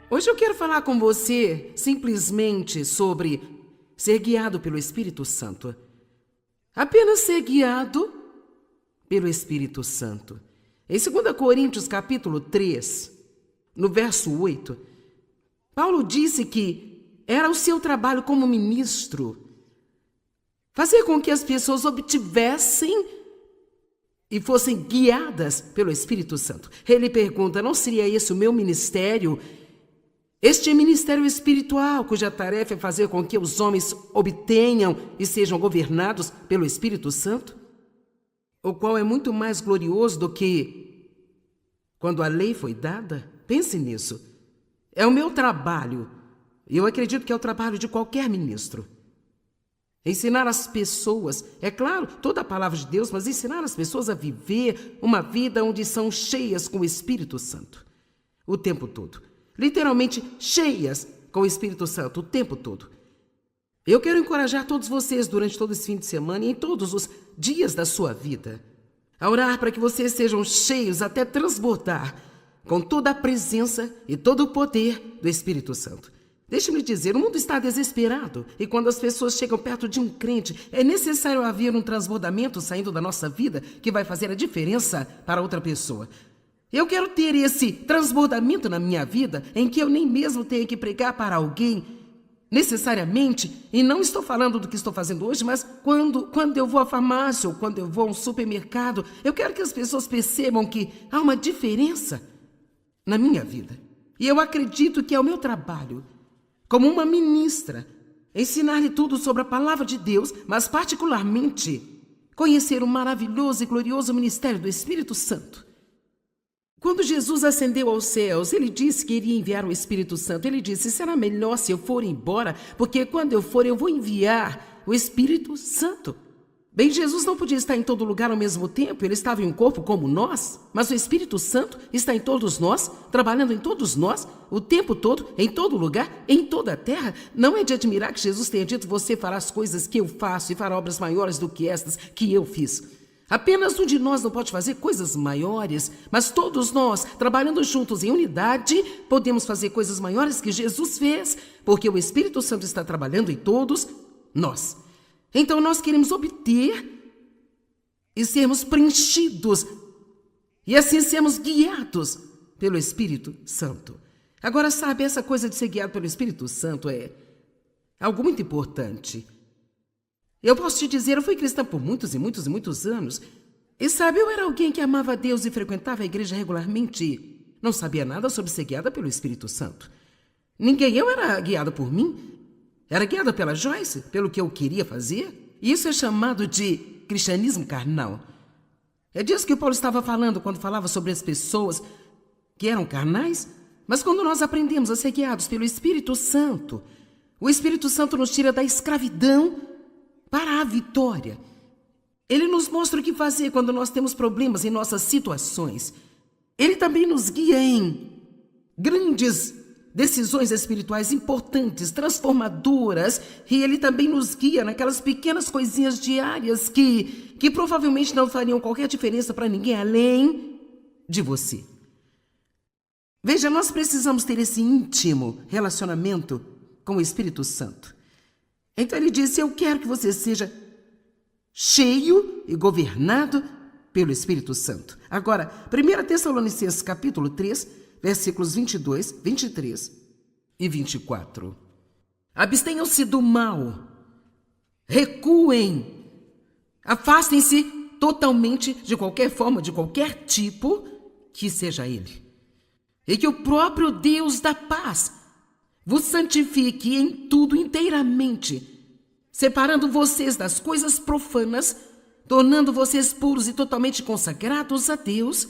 Hoje eu quero falar com você simplesmente sobre ser guiado pelo Espírito Santo. Apenas ser guiado pelo Espírito Santo. Em 2 Coríntios capítulo 3, no verso 8, Paulo disse que era o seu trabalho como ministro fazer com que as pessoas obtivessem e fossem guiadas pelo Espírito Santo. Ele pergunta, não seria esse o meu ministério? Este ministério espiritual, cuja tarefa é fazer com que os homens obtenham e sejam governados pelo Espírito Santo, o qual é muito mais glorioso do que quando a lei foi dada? Pense nisso. É o meu trabalho, e eu acredito que é o trabalho de qualquer ministro. Ensinar as pessoas, é claro, toda a palavra de Deus, mas ensinar as pessoas a viver uma vida onde são cheias com o Espírito Santo o tempo todo. Literalmente cheias com o Espírito Santo o tempo todo. Eu quero encorajar todos vocês durante todo esse fim de semana e em todos os dias da sua vida a orar para que vocês sejam cheios até transbordar com toda a presença e todo o poder do Espírito Santo. Deixe-me dizer, o mundo está desesperado e quando as pessoas chegam perto de um crente, é necessário haver um transbordamento saindo da nossa vida que vai fazer a diferença para outra pessoa. Eu quero ter esse transbordamento na minha vida em que eu nem mesmo tenha que pregar para alguém necessariamente, e não estou falando do que estou fazendo hoje, mas quando eu vou à farmácia ou quando eu vou a um supermercado, eu quero que as pessoas percebam que há uma diferença na minha vida. E eu acredito que é o meu trabalho, como uma ministra, ensinar-lhe tudo sobre a palavra de Deus, mas particularmente conhecer o maravilhoso e glorioso ministério do Espírito Santo. Quando Jesus ascendeu aos céus, ele disse que iria enviar o Espírito Santo. Ele disse, será melhor se eu for embora, porque quando eu for eu vou enviar o Espírito Santo. Bem, Jesus não podia estar em todo lugar ao mesmo tempo, ele estava em um corpo como nós, mas o Espírito Santo está em todos nós, trabalhando em todos nós, o tempo todo, em todo lugar, em toda a terra. Não é de admirar que Jesus tenha dito, você fará as coisas que eu faço e fará obras maiores do que estas que eu fiz. Apenas um de nós não pode fazer coisas maiores, mas todos nós, trabalhando juntos em unidade, podemos fazer coisas maiores que Jesus fez, porque o Espírito Santo está trabalhando em todos nós. Então nós queremos obter e sermos preenchidos, e assim sermos guiados pelo Espírito Santo. Agora, sabe, essa coisa de ser guiado pelo Espírito Santo é algo muito importante. Eu posso te dizer, eu fui cristã por muitos e muitos e muitos anos. E sabe, eu era alguém que amava a Deus e frequentava a igreja regularmente. Não sabia nada sobre ser guiada pelo Espírito Santo. Eu era guiada por mim. Era guiada pela Joyce, pelo que eu queria fazer. E isso é chamado de cristianismo carnal. É disso que o Paulo estava falando quando falava sobre as pessoas que eram carnais. Mas quando nós aprendemos a ser guiados pelo Espírito Santo, o Espírito Santo nos tira da escravidão para a vitória. Ele nos mostra o que fazer quando nós temos problemas em nossas situações. Ele também nos guia em grandes decisões espirituais importantes, transformadoras, e ele também nos guia naquelas pequenas coisinhas diárias que provavelmente não fariam qualquer diferença para ninguém além de você. Veja, nós precisamos ter esse íntimo relacionamento com o Espírito Santo. Então ele disse, eu quero que você seja cheio e governado pelo Espírito Santo. Agora, 1 Tessalonicenses capítulo 3, versículos 22, 23 e 24. Abstenham-se do mal, recuem, afastem-se totalmente de qualquer forma, de qualquer tipo que seja ele. E que o próprio Deus da paz vos santifique em tudo inteiramente, separando vocês das coisas profanas, tornando vocês puros e totalmente consagrados a Deus,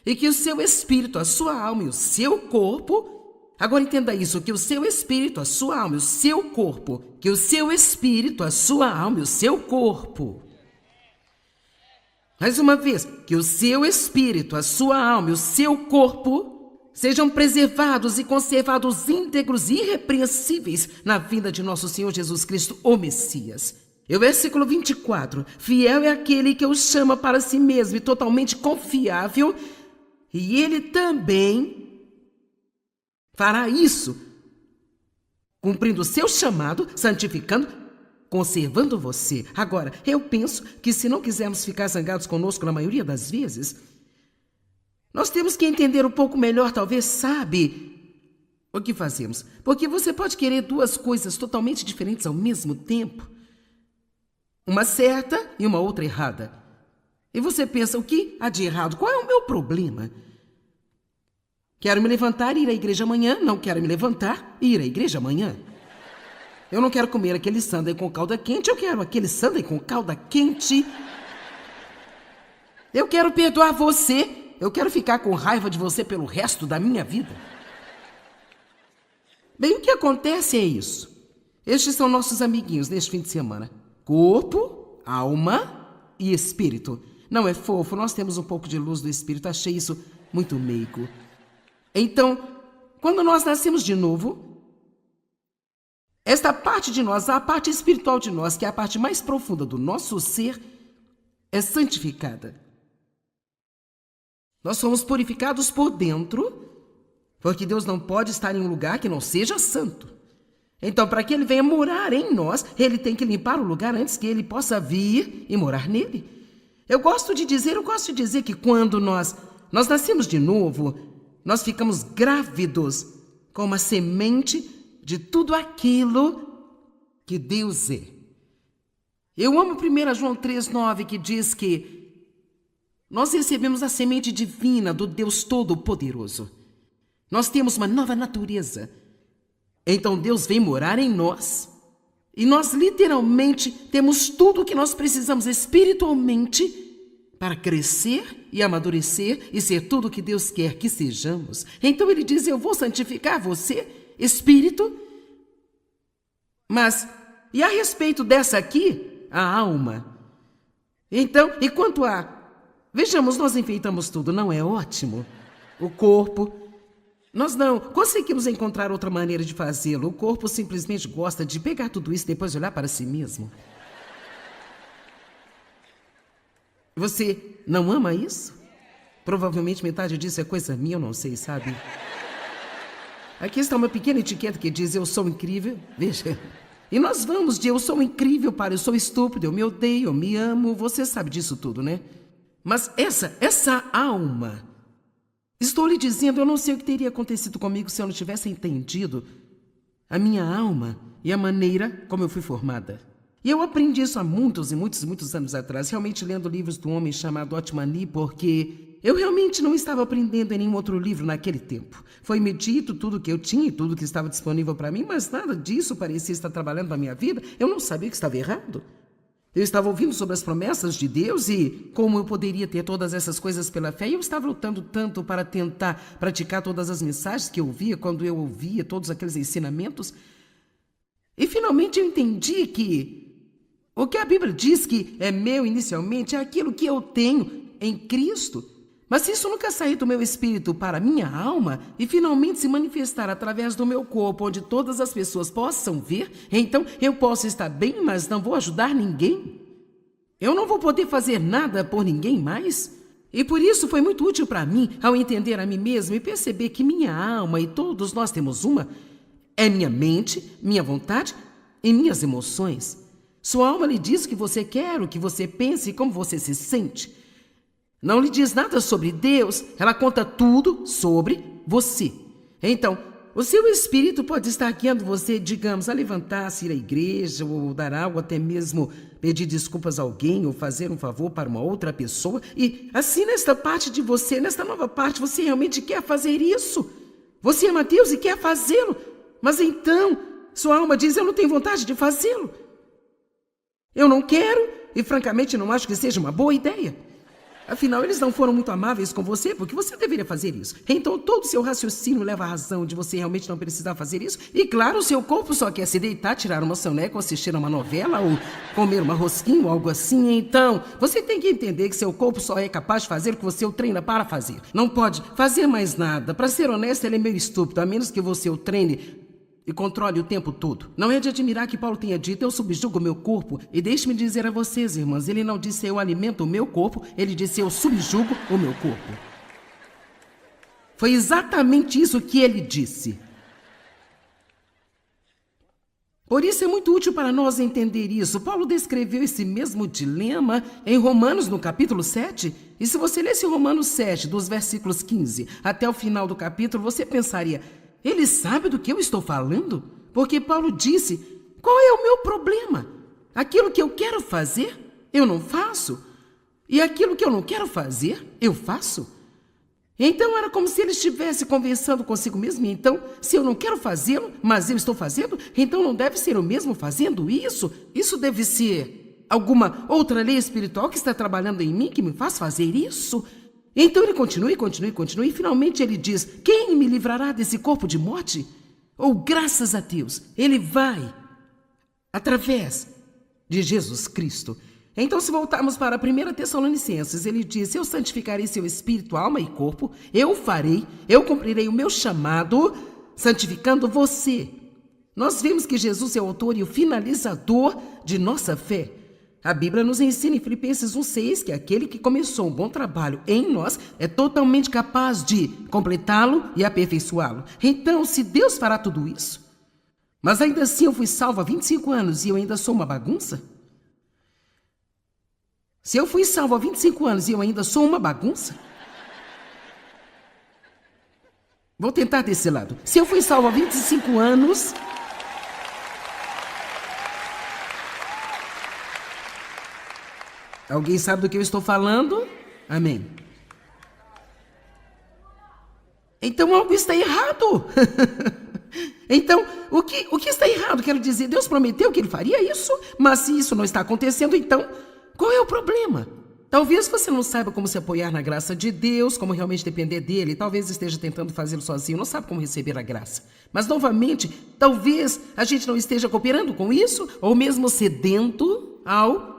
e que o seu espírito, a sua alma e o seu corpo, agora entenda isso, que o seu espírito, a sua alma e o seu corpo, que o seu espírito, a sua alma e o seu corpo. Mais uma vez, que o seu espírito, a sua alma e o seu corpo sejam preservados e conservados íntegros e irrepreensíveis na vinda de nosso Senhor Jesus Cristo, o Messias. E o versículo 24, fiel é aquele que o chama para si mesmo e totalmente confiável, e ele também Fará isso, cumprindo o seu chamado, santificando, conservando você. Agora, eu penso que se não quisermos ficar zangados conosco na maioria das vezes, nós temos que entender um pouco melhor, talvez, sabe, o que fazemos. Porque você pode querer duas coisas totalmente diferentes ao mesmo tempo. Uma certa e uma outra errada. E você pensa, o que há de errado? Qual é o meu problema? Quero me levantar e ir à igreja amanhã. Não quero me levantar e ir à igreja amanhã. Eu não quero comer aquele sundae com calda quente. Eu quero aquele sundae com calda quente. Eu quero perdoar você. Eu quero ficar com raiva de você pelo resto da minha vida. Bem, o que acontece é isso. Estes são nossos amiguinhos neste fim de semana. Corpo, alma e espírito. Não é fofo? Nós temos um pouco de luz do espírito. Achei isso muito meigo. Então, quando nós nascemos de novo, esta parte de nós, a parte espiritual de nós, que é a parte mais profunda do nosso ser, é santificada. Nós somos purificados por dentro, porque Deus não pode estar em um lugar que não seja santo. Então, para que Ele venha morar em nós, Ele tem que limpar o lugar antes que Ele possa vir e morar nele. Eu gosto de dizer que quando nós nascemos de novo, nós ficamos grávidos com uma semente de tudo aquilo que Deus é. Eu amo 1 João 3,9, que diz que nós recebemos a semente divina do Deus Todo-Poderoso. Nós temos uma nova natureza. Então Deus vem morar em nós. E nós literalmente temos tudo o que nós precisamos espiritualmente para crescer e amadurecer e ser tudo o que Deus quer que sejamos. Então Ele diz, eu vou santificar você, espírito. Mas, e a respeito dessa aqui, a alma? Então, e quanto a... Vejamos, nós enfeitamos tudo, não é ótimo? O corpo... Nós não conseguimos encontrar outra maneira de fazê-lo. O corpo simplesmente gosta de pegar tudo isso e depois olhar para si mesmo. Você não ama isso? Provavelmente metade disso é coisa minha, eu não sei, sabe? Aqui está uma pequena etiqueta que diz, eu sou incrível. Veja. E nós vamos de eu sou incrível para eu sou estúpido, eu me odeio, eu me amo. Você sabe disso tudo, né? Mas essa alma... Estou lhe dizendo, eu não sei o que teria acontecido comigo se eu não tivesse entendido a minha alma e a maneira como eu fui formada. E eu aprendi isso há muitos e muitos e muitos anos atrás, realmente lendo livros de um homem chamado Otmani, porque eu realmente não estava aprendendo em nenhum outro livro naquele tempo. Foi-me dito tudo que eu tinha e tudo que estava disponível para mim, mas nada disso parecia estar trabalhando na minha vida. Eu não sabia que estava errado. Eu estava ouvindo sobre as promessas de Deus e como eu poderia ter todas essas coisas pela fé. E eu estava lutando tanto para tentar praticar todas as mensagens que eu ouvia quando eu ouvia todos aqueles ensinamentos. E finalmente eu entendi que o que a Bíblia diz que é meu inicialmente é aquilo que eu tenho em Cristo. Mas se isso nunca sair do meu espírito para a minha alma e finalmente se manifestar através do meu corpo, onde todas as pessoas possam ver, então eu posso estar bem, mas não vou ajudar ninguém. Eu não vou poder fazer nada por ninguém mais. E por isso foi muito útil para mim, ao entender a mim mesmo e perceber que minha alma, e todos nós temos uma, é minha mente, minha vontade e minhas emoções. Sua alma lhe diz o que você quer, o que você pensa e como você se sente. Não lhe diz nada sobre Deus, ela conta tudo sobre você. Então, o seu espírito pode estar guiando você, digamos, a levantar-se, ir à igreja, ou dar algo, até mesmo pedir desculpas a alguém, ou fazer um favor para uma outra pessoa. E assim, nesta parte de você, nesta nova parte, você realmente quer fazer isso. Você ama Deus e quer fazê-lo. Mas então, sua alma diz, eu não tenho vontade de fazê-lo. Eu não quero e, francamente, não acho que seja uma boa ideia. Afinal, eles não foram muito amáveis com você, porque você deveria fazer isso. Então, todo o seu raciocínio leva à razão de você realmente não precisar fazer isso. E, claro, o seu corpo só quer se deitar, tirar uma soneca, ou assistir a uma novela, ou comer uma rosquinha, ou algo assim. Então, você tem que entender que seu corpo só é capaz de fazer o que você o treina para fazer. Não pode fazer mais nada. Para ser honesto, ele é meio estúpido, a menos que você o treine e controle o tempo todo. Não é de admirar que Paulo tenha dito, eu subjugo o meu corpo. E deixe-me dizer a vocês, irmãs, ele não disse eu alimento o meu corpo, ele disse eu subjugo o meu corpo. Foi exatamente isso que ele disse. Por isso é muito útil para nós entender isso. Paulo descreveu esse mesmo dilema em Romanos, no capítulo 7. E se você lesse Romanos 7, dos versículos 15 até o final do capítulo, você pensaria, ele sabe do que eu estou falando? Porque Paulo disse, qual é o meu problema? Aquilo que eu quero fazer, eu não faço. E aquilo que eu não quero fazer, eu faço. Então era como se ele estivesse conversando consigo mesmo. Então, se eu não quero fazê-lo, mas eu estou fazendo, então não deve ser eu mesmo fazendo isso? Isso deve ser alguma outra lei espiritual que está trabalhando em mim, que me faz fazer isso? Então ele continua, e finalmente ele diz, quem me livrará desse corpo de morte? Ou graças a Deus, ele vai através de Jesus Cristo. Então, se voltarmos para 1 Tessalonicenses, ele diz, eu santificarei seu espírito, alma e corpo, eu farei, eu cumprirei o meu chamado, santificando você. Nós vemos que Jesus é o autor e o finalizador de nossa fé. A Bíblia nos ensina em Filipenses 1,6 que aquele que começou um bom trabalho em nós é totalmente capaz de completá-lo e aperfeiçoá-lo. Então, se Deus fará tudo isso, mas ainda assim eu fui salvo há 25 anos e eu ainda sou uma bagunça? Se eu fui salvo há 25 anos e eu ainda sou uma bagunça? Vou tentar desse lado. Se eu fui salvo há 25 anos... Alguém sabe do que eu estou falando? Amém. Então algo está errado. Então, o que está errado? Quero dizer, Deus prometeu que ele faria isso, mas se isso não está acontecendo, então... qual é o problema? Talvez você não saiba como se apoiar na graça de Deus, como realmente depender dele, talvez esteja tentando fazê-lo sozinho, não sabe como receber a graça. Mas, novamente, talvez a gente não esteja cooperando com isso, ou mesmo cedendo ao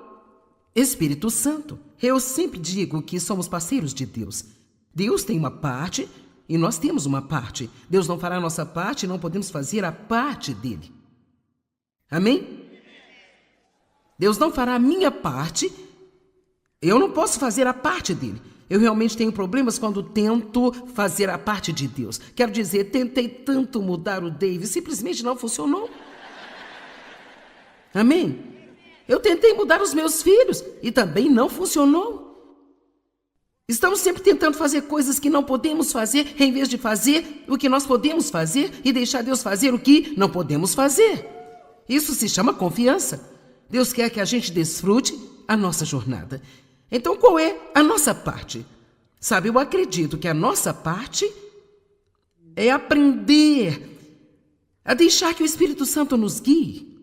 Espírito Santo. Eu sempre digo que somos parceiros de Deus. Deus tem uma parte e nós temos uma parte. Deus não fará a nossa parte e não podemos fazer a parte dele. Amém? Deus não fará a minha parte, eu não posso fazer a parte dele. Eu realmente tenho problemas quando tento fazer a parte de Deus. Quero dizer, tentei tanto mudar o David, simplesmente não funcionou. Amém? Eu tentei mudar os meus filhos e também não funcionou. Estamos sempre tentando fazer coisas que não podemos fazer, em vez de fazer o que nós podemos fazer e deixar Deus fazer o que não podemos fazer. Isso se chama confiança. Deus quer que a gente desfrute a nossa jornada. Então, qual é a nossa parte? Sabe, eu acredito que a nossa parte é aprender a deixar que o Espírito Santo nos guie.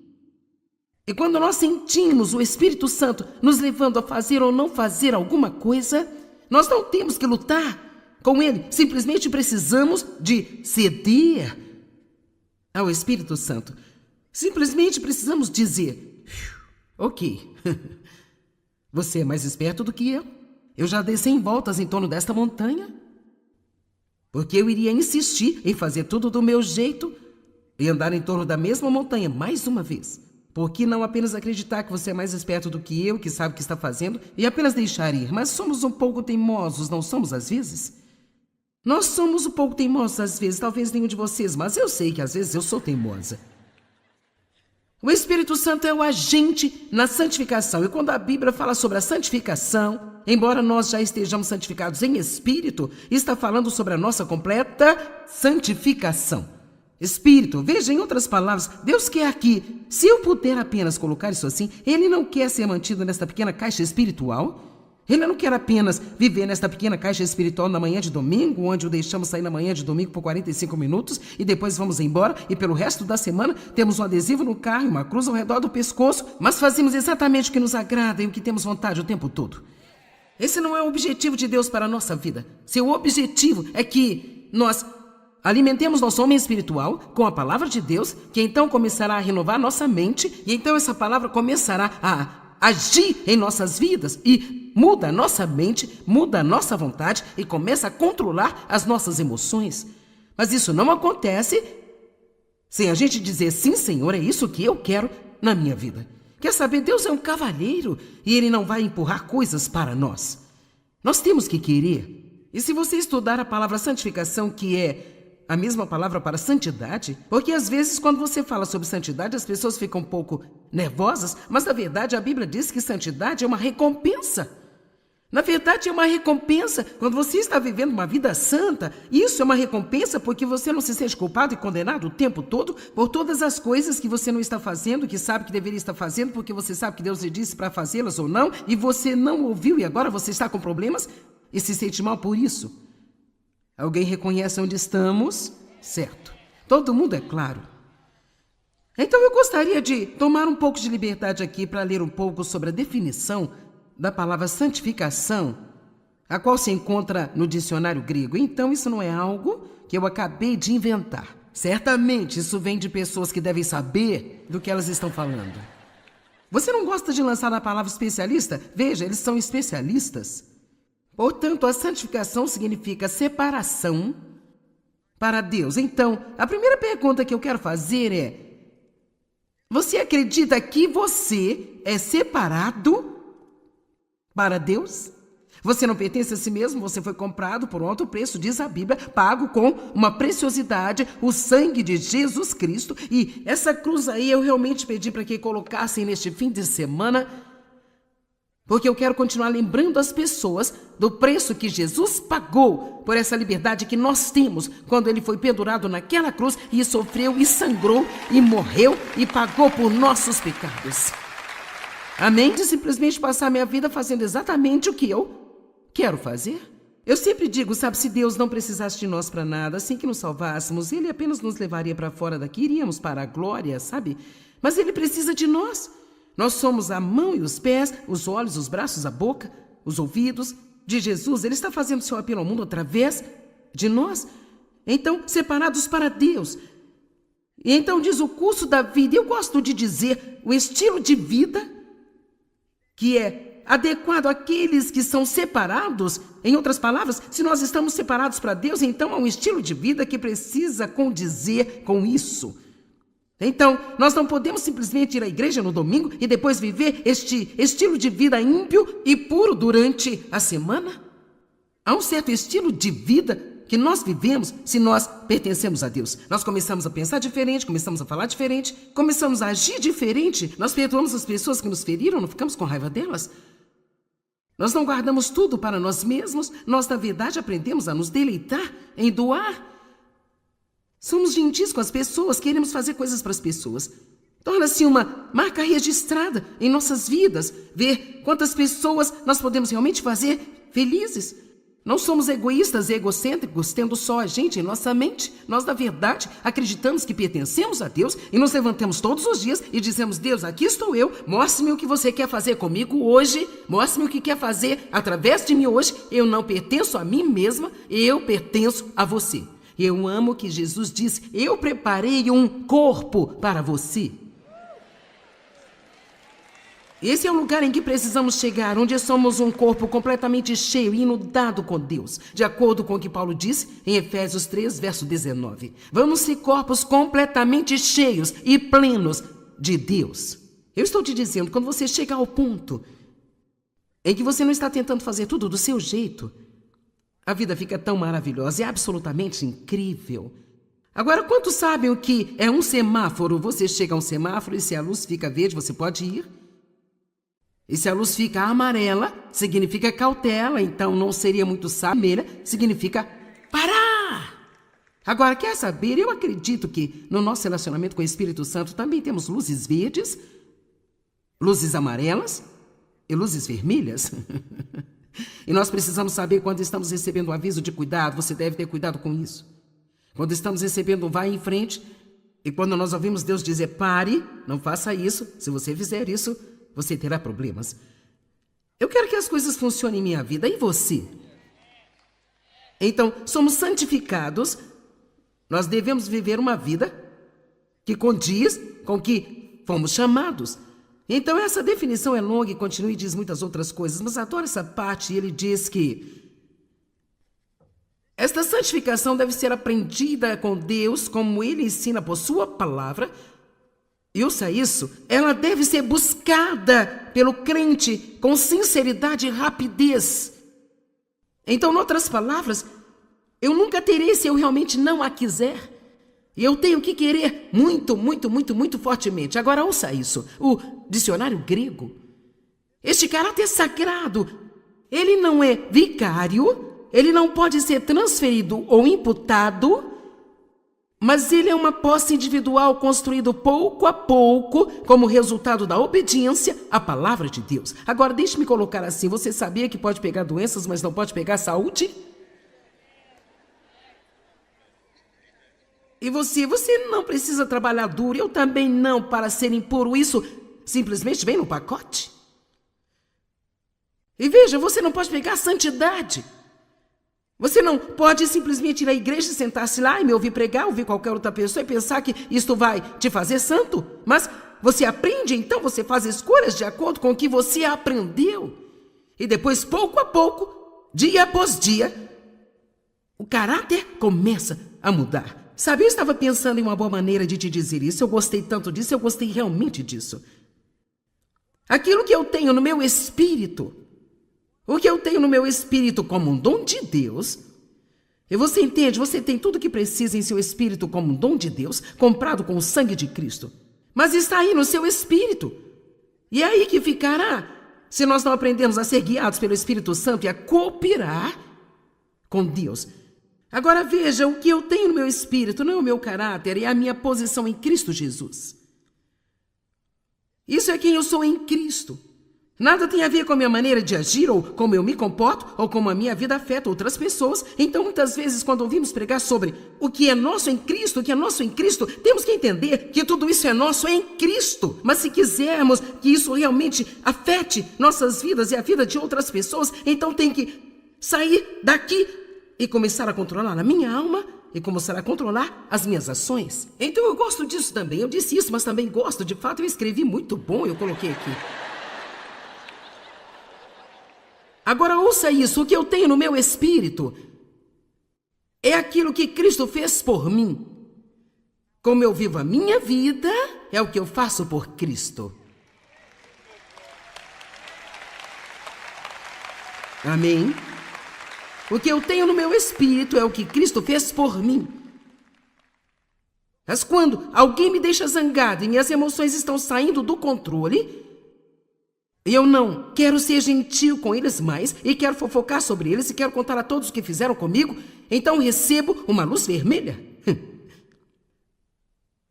E quando nós sentimos o Espírito Santo nos levando a fazer ou não fazer alguma coisa, nós não temos que lutar com ele. Simplesmente precisamos de ceder ao Espírito Santo. Simplesmente precisamos dizer... ok, você é mais esperto do que eu. Eu já dei 100 voltas em torno desta montanha. Porque eu iria insistir em fazer tudo do meu jeito e andar em torno da mesma montanha mais uma vez. Por que não apenas acreditar que você é mais esperto do que eu, que sabe o que está fazendo, e apenas deixar ir? Mas somos um pouco teimosos, não somos às vezes? Nós somos um pouco teimosos às vezes, talvez nenhum de vocês, mas eu sei que às vezes eu sou teimosa. O Espírito Santo é o agente na santificação. E quando a Bíblia fala sobre a santificação, embora nós já estejamos santificados em espírito, está falando sobre a nossa completa santificação. Espírito, veja em outras palavras, Deus quer aqui, se eu puder apenas colocar isso assim, Ele não quer ser mantido nesta pequena caixa espiritual. Ele não quer apenas viver nesta pequena caixa espiritual na manhã de domingo, onde o deixamos sair na manhã de domingo por 45 minutos e depois vamos embora e pelo resto da semana temos um adesivo no carro e uma cruz ao redor do pescoço, mas fazemos exatamente o que nos agrada e o que temos vontade o tempo todo. Esse não é o objetivo de Deus para a nossa vida. Seu objetivo é que nós alimentemos nosso homem espiritual com a palavra de Deus, que então começará a renovar nossa mente e então essa palavra começará a agir em nossas vidas e muda a nossa mente, muda a nossa vontade e começa a controlar as nossas emoções. Mas isso não acontece sem a gente dizer, sim, Senhor, é isso que eu quero na minha vida. Quer saber, Deus é um cavalheiro e Ele não vai empurrar coisas para nós. Nós temos que querer. E se você estudar a palavra santificação, que é a mesma palavra para santidade, porque às vezes quando você fala sobre santidade, as pessoas ficam um pouco nervosas, mas na verdade a Bíblia diz que santidade é uma recompensa. Na verdade, é uma recompensa. Quando você está vivendo uma vida santa, isso é uma recompensa porque você não se sente culpado e condenado o tempo todo por todas as coisas que você não está fazendo, que sabe que deveria estar fazendo, porque você sabe que Deus lhe disse para fazê-las ou não, e você não ouviu e agora você está com problemas e se sente mal por isso. Alguém reconhece onde estamos? Certo. Todo mundo é claro. Então eu gostaria de tomar um pouco de liberdade aqui para ler um pouco sobre a definição da palavra santificação, a qual se encontra no dicionário grego. Então, isso não é algo que eu acabei de inventar. Certamente, isso vem de pessoas que devem saber do que elas estão falando. Você não gosta de lançar a palavra especialista? Veja, eles são especialistas. Portanto, a santificação significa separação para Deus. Então, a primeira pergunta que eu quero fazer é: você acredita que você é separado para Deus? Você não pertence a si mesmo, você foi comprado por um alto preço, diz a Bíblia, pago com uma preciosidade, o sangue de Jesus Cristo. E essa cruz aí eu realmente pedi para que colocassem neste fim de semana, porque eu quero continuar lembrando as pessoas do preço que Jesus pagou por essa liberdade que nós temos quando ele foi pendurado naquela cruz e sofreu e sangrou e morreu e pagou por nossos pecados. Amém? De simplesmente passar minha vida fazendo exatamente o que eu quero fazer. Eu sempre digo, sabe, se Deus não precisasse de nós para nada, assim que nos salvássemos, ele apenas nos levaria para fora daqui, iríamos para a glória, sabe? Mas ele precisa de nós. Nós somos a mão e os pés, os olhos, os braços, a boca, os ouvidos de Jesus. Ele está fazendo seu apelo ao mundo através de nós. Então, separados para Deus. E então diz o curso da vida. Eu gosto de dizer o estilo de vida que é adequado àqueles que são separados. Em outras palavras, se nós estamos separados para Deus, então há um estilo de vida que precisa condizer com isso. Então, nós não podemos simplesmente ir à igreja no domingo e depois viver este estilo de vida ímpio e puro durante a semana. Há um certo estilo de vida que nós vivemos se nós pertencemos a Deus. Nós começamos a pensar diferente, começamos a falar diferente, começamos a agir diferente. Nós perdoamos as pessoas que nos feriram, não ficamos com raiva delas. Nós não guardamos tudo para nós mesmos. Nós, na verdade, aprendemos a nos deleitar em doar. Somos gentis com as pessoas, queremos fazer coisas para as pessoas. Torna-se uma marca registrada em nossas vidas, ver quantas pessoas nós podemos realmente fazer felizes. Não somos egoístas e egocêntricos, tendo só a gente em nossa mente. Nós, na verdade, acreditamos que pertencemos a Deus e nos levantamos todos os dias e dizemos: Deus, aqui estou eu, mostre-me o que você quer fazer comigo hoje, mostre-me o que quer fazer através de mim hoje. Eu não pertenço a mim mesma, eu pertenço a você. Eu amo que Jesus disse: eu preparei um corpo para você. Esse é o lugar em que precisamos chegar, onde somos um corpo completamente cheio e inundado com Deus, de acordo com o que Paulo disse em Efésios 3, verso 19. Vamos ser corpos completamente cheios e plenos de Deus. Eu estou te dizendo, quando você chegar ao ponto em que você não está tentando fazer tudo do seu jeito, a vida fica tão maravilhosa e absolutamente incrível. Agora, quantos sabem o que é um semáforo? Você chega a um semáforo e se a luz fica verde, você pode ir. E se a luz fica amarela, significa cautela, então não seria muito sábio. Vermelha significa parar. Agora, quer saber? Eu acredito que no nosso relacionamento com o Espírito Santo também temos luzes verdes, luzes amarelas e luzes vermelhas. E nós precisamos saber quando estamos recebendo um aviso de cuidado. Você deve ter cuidado com isso. Quando estamos recebendo um vai em frente, e quando nós ouvimos Deus dizer pare, não faça isso. Se você fizer isso, você terá problemas. Eu quero que as coisas funcionem em minha vida. E você? Então, somos santificados. Nós devemos viver uma vida que condiz com que fomos chamados. Então, essa definição é longa e continua e diz muitas outras coisas, mas adoro essa parte. Ele diz que esta santificação deve ser aprendida com Deus, como Ele ensina por sua palavra. E ouça isso, ela deve ser buscada pelo crente com sinceridade e rapidez. Então, em outras palavras, eu nunca terei se eu realmente não a quiser. E eu tenho que querer muito, muito, muito, muito fortemente. Agora, ouça isso. O dicionário grego, este caráter sagrado, ele não é vicário, ele não pode ser transferido ou imputado, mas ele é uma posse individual construído pouco a pouco como resultado da obediência à palavra de Deus. Agora, deixe-me colocar assim, você sabia que pode pegar doenças, mas não pode pegar saúde? E você não precisa trabalhar duro, eu também não, para ser impuro. Isso simplesmente vem no pacote. E veja, você não pode pegar santidade. Você não pode simplesmente ir à igreja e sentar-se lá e me ouvir pregar, ouvir qualquer outra pessoa e pensar que isto vai te fazer santo. Mas você aprende, então você faz escolhas de acordo com o que você aprendeu. E depois, pouco a pouco, dia após dia, o caráter começa a mudar. Sabe, eu estava pensando em uma boa maneira de te dizer isso. Eu gostei tanto disso, eu gostei realmente disso. Aquilo que eu tenho no meu espírito, o que eu tenho no meu espírito como um dom de Deus, e você entende, você tem tudo o que precisa em seu espírito como um dom de Deus, comprado com o sangue de Cristo, mas está aí no seu espírito, e é aí que ficará, se nós não aprendermos a ser guiados pelo Espírito Santo e a cooperar com Deus. Agora veja, o que eu tenho no meu espírito não é o meu caráter, é a minha posição em Cristo Jesus. Isso é quem eu sou em Cristo. Nada tem a ver com a minha maneira de agir, ou como eu me comporto, ou como a minha vida afeta outras pessoas. Então, muitas vezes, quando ouvimos pregar sobre o que é nosso em Cristo, o que é nosso em Cristo, temos que entender que tudo isso é nosso em Cristo. Mas se quisermos que isso realmente afete nossas vidas e a vida de outras pessoas, então tem que sair daqui e começar a controlar a minha alma e começar a controlar as minhas ações. Então, eu gosto disso também. Eu disse isso, mas também gosto. De fato, eu escrevi muito bom, eu coloquei aqui. Agora ouça isso, o que eu tenho no meu espírito é aquilo que Cristo fez por mim. Como eu vivo a minha vida, é o que eu faço por Cristo. Amém? O que eu tenho no meu espírito é o que Cristo fez por mim. Mas quando alguém me deixa zangado e minhas emoções estão saindo do controle, eu não quero ser gentil com eles mais e quero fofocar sobre eles e quero contar a todos o que fizeram comigo, então recebo uma luz vermelha.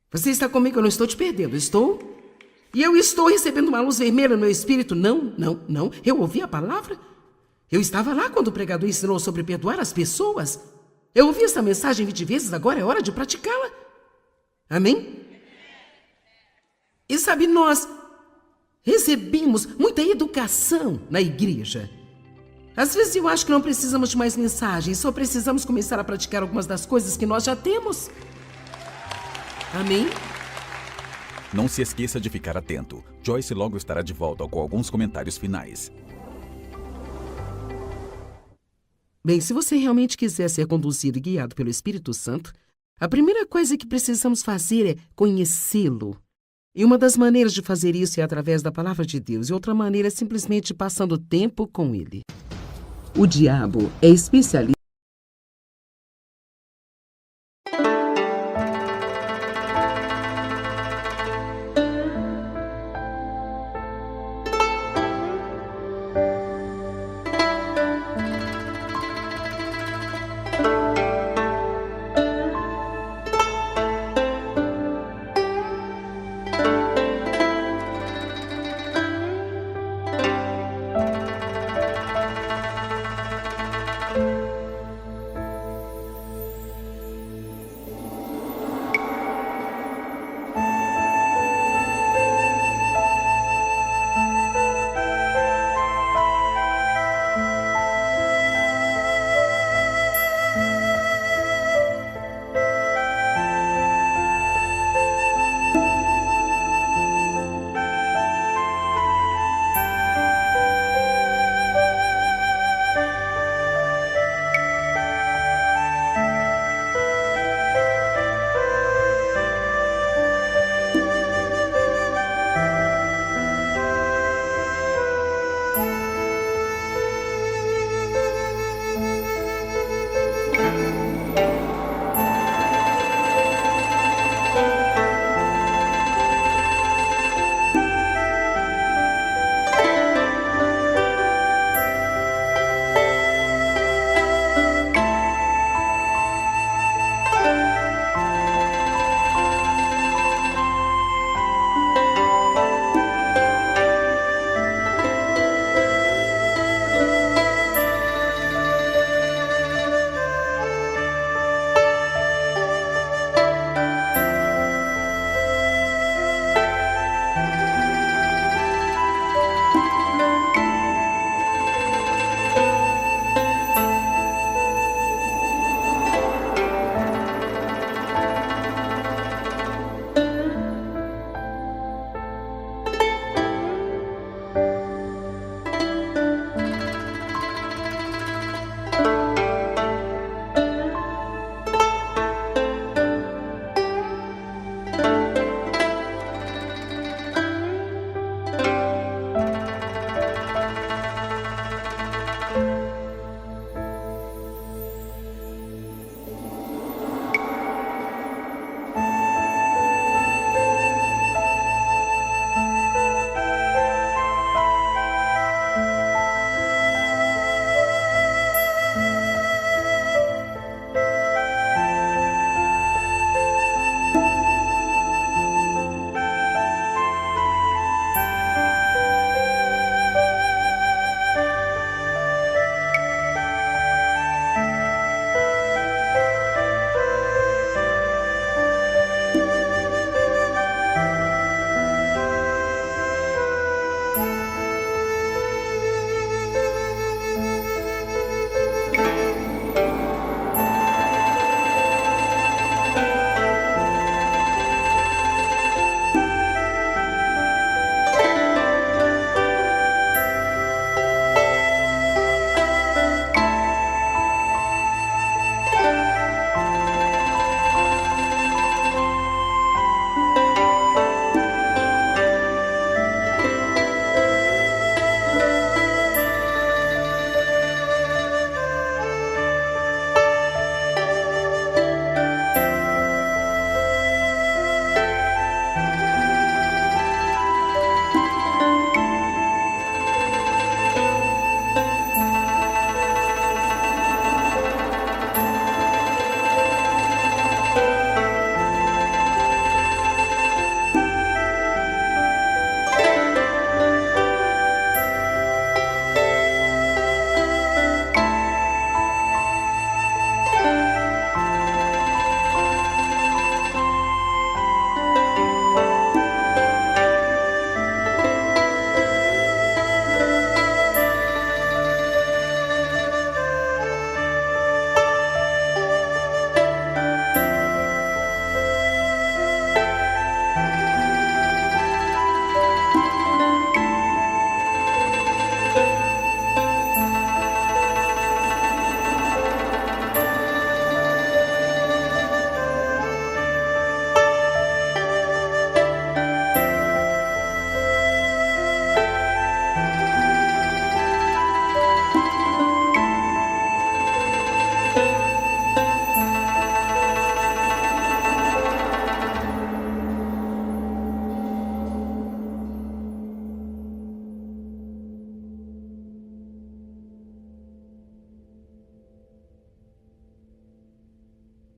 Você está comigo? Eu não estou te perdendo, estou? E eu estou recebendo uma luz vermelha no meu espírito? Não. Eu ouvi a palavra. Eu estava lá quando o pregador ensinou sobre perdoar as pessoas. Eu ouvi essa mensagem 20 vezes, agora é hora de praticá-la. Amém? E sabe, nós recebemos muita educação na igreja. Às vezes eu acho que não precisamos de mais mensagens, só precisamos começar a praticar algumas das coisas que nós já temos. Amém? Não se esqueça de ficar atento. Joyce logo estará de volta com alguns comentários finais. Bem, se você realmente quiser ser conduzido e guiado pelo Espírito Santo, a primeira coisa que precisamos fazer é conhecê-lo. E uma das maneiras de fazer isso é através da palavra de Deus, e outra maneira é simplesmente passando tempo com ele. O diabo é especialista